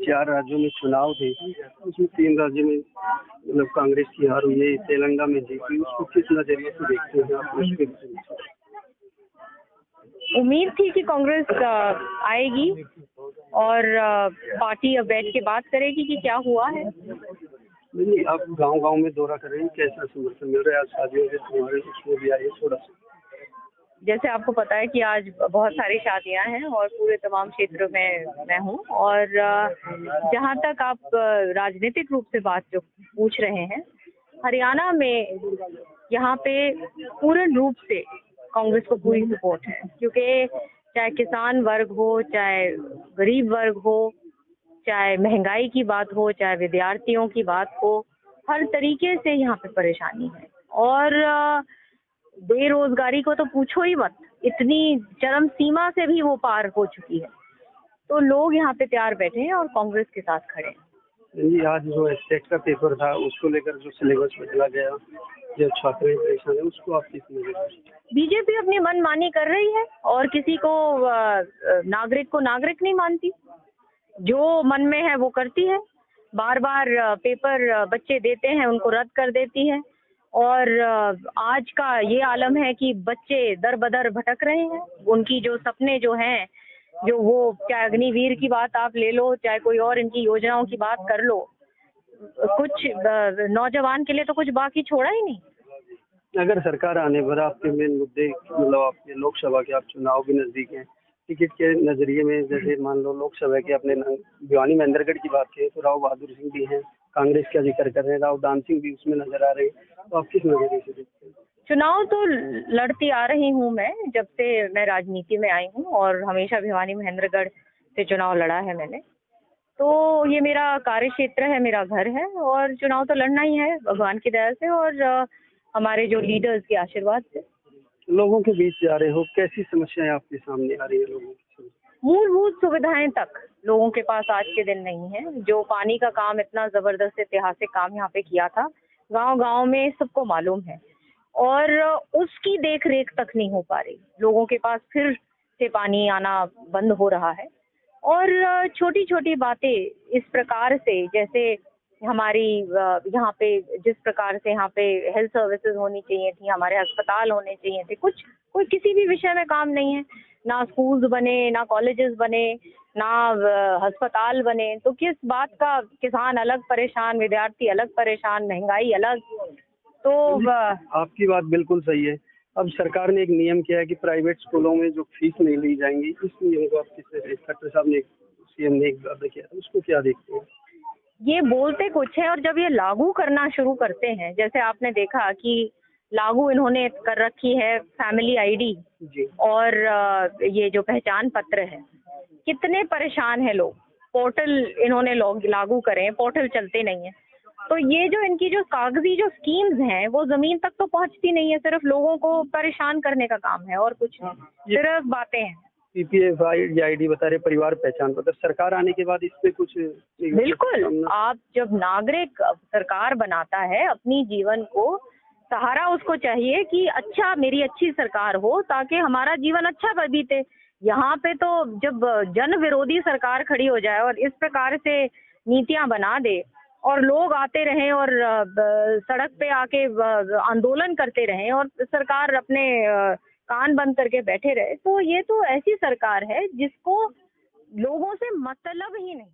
4 राज्यों में चुनाव थे, उसमें 3 राज्यों में मतलब कांग्रेस की हार हुई है, तेलंगाना में जीती। उसको किस नजरिए से देखते हैं आप? उसके उम्मीद थी कि कांग्रेस आएगी और पार्टी अब बैठ के बात करेगी कि क्या हुआ है। नहीं, आप गांव-गांव में दौरा कर रहे हैं, कैसा समर्थन मिल रहा है? आज शादियों के तुम्हारे उसमें भी आइए थोड़ा सा। जैसे आपको पता है कि आज बहुत सारी शादियां हैं और पूरे तमाम क्षेत्र में मैं हूं, और जहां तक आप राजनीतिक रूप से बात जो पूछ रहे हैं, हरियाणा में यहाँ पे पूर्ण रूप से कांग्रेस को पूरी सपोर्ट है, क्योंकि चाहे किसान वर्ग हो, चाहे गरीब वर्ग हो, चाहे महंगाई की बात हो, चाहे विद्यार्थियों की बात हो, हर तरीके से यहाँ पे परेशानी है। और बेरोजगारी को तो पूछो ही मत, इतनी चरम सीमा से भी वो पार हो चुकी है। तो लोग यहाँ पे तैयार बैठे हैं और कांग्रेस के साथ खड़े हैं। जी, आज जो स्टेट का पेपर था उसको लेकर जो सिलेबस बदला गया, जो छात्र परेशान है, उसको आप किस नजरिए? बीजेपी अपनी मनमानी कर रही है और किसी को नागरिक को नागरिक नहीं मानती, जो मन में है वो करती है। बार बार पेपर बच्चे देते हैं, उनको रद्द कर देती है। और आज का ये आलम है कि बच्चे दर बदर भटक रहे हैं। उनकी जो सपने जो हैं, जो वो चाहे अग्निवीर की बात आप ले लो, चाहे कोई और इनकी योजनाओं की बात कर लो, कुछ नौजवान के लिए तो कुछ बाकी छोड़ा ही नहीं। अगर सरकार आने पर आपके मेन मुद्दे, मतलब आपके लोकसभा के, आप चुनाव भी नजदीक हैं, टिकट के नजरिए में, जैसे मान लो लोकसभा के अपने भिवानी महेंद्रगढ़ की बात करें तो राव बहादुर सिंह भी हैं, कांग्रेस का जिक्र कर रहे हैं, राव दान सिंह भी उसमें नजर आ रहे हैं, तो आप किस नजरिए से देखते हैं? चुनाव तो लड़ती आ रही हूँ मैं, जब से मैं राजनीति में आई हूँ, और हमेशा भिवानी महेंद्रगढ़ से चुनाव लड़ा है मैंने। तो ये मेरा कार्य क्षेत्र है, मेरा घर है, और चुनाव तो लड़ना ही है भगवान की दया से और हमारे जो लीडर्स के आशीर्वाद से। लोगों के बीच जा रहे हो, कैसी समस्याएं आपके सामने आ रही है लोगों की? मूलभूत सुविधाएं तक लोगों के पास आज के दिन नहीं है। जो पानी का काम, इतना जबरदस्त ऐतिहासिक काम यहाँ पे किया था, गांव गांव में सबको मालूम है, और उसकी देख रेख तक नहीं हो पा रही। लोगों के पास फिर से पानी आना बंद हो रहा है, और छोटी छोटी बातें इस प्रकार से, जैसे हमारी यहाँ पे जिस प्रकार से यहाँ पे हेल्थ सर्विसेज होनी चाहिए थी, हमारे अस्पताल होने चाहिए थे, कुछ कोई किसी भी विषय में काम नहीं है। ना स्कूल्स बने, ना कॉलेजेस बने, ना अस्पताल बने। तो किस बात का किसान अलग परेशान, विद्यार्थी अलग परेशान, महंगाई अलग। तो आपकी बात बिल्कुल सही है। अब सरकार ने एक नियम किया है कि प्राइवेट स्कूलों में जो फीस नहीं ली जाएंगी, इस नियम को आप किस खट्टर साहब ने, सीएम ने एक वादा किया, उसको क्या देखते हैं? ये बोलते कुछ है और जब ये लागू करना शुरू करते हैं, जैसे आपने देखा कि लागू इन्होंने कर रखी है फैमिली आईडी और ये जो पहचान पत्र है, कितने परेशान है लोग। पोर्टल इन्होंने लागू करे, पोर्टल चलते नहीं है। तो ये जो इनकी जो कागजी जो स्कीम्स हैं, वो जमीन तक तो पहुंचती नहीं है, सिर्फ लोगों को परेशान करने का काम है और कुछ नहीं, सिर्फ बातें हैं। पीपीएफ आईडी बता रहे, परिवार पहचान पत्र, सरकार आने के बाद इस पे कुछ? बिल्कुल, आप जब नागरिक सरकार बनाता है, अपनी जीवन को सहारा उसको चाहिए कि अच्छा, मेरी अच्छी सरकार हो ताकि हमारा जीवन अच्छा बीते। यहाँ पे तो जब जन विरोधी सरकार खड़ी हो जाए और इस प्रकार से नीतियां बना दे और लोग आते रहें और सड़क पे आके आंदोलन करते रहें और सरकार अपने कान बंद करके बैठे रहे, तो ये तो ऐसी सरकार है जिसको लोगों से मतलब ही नहीं।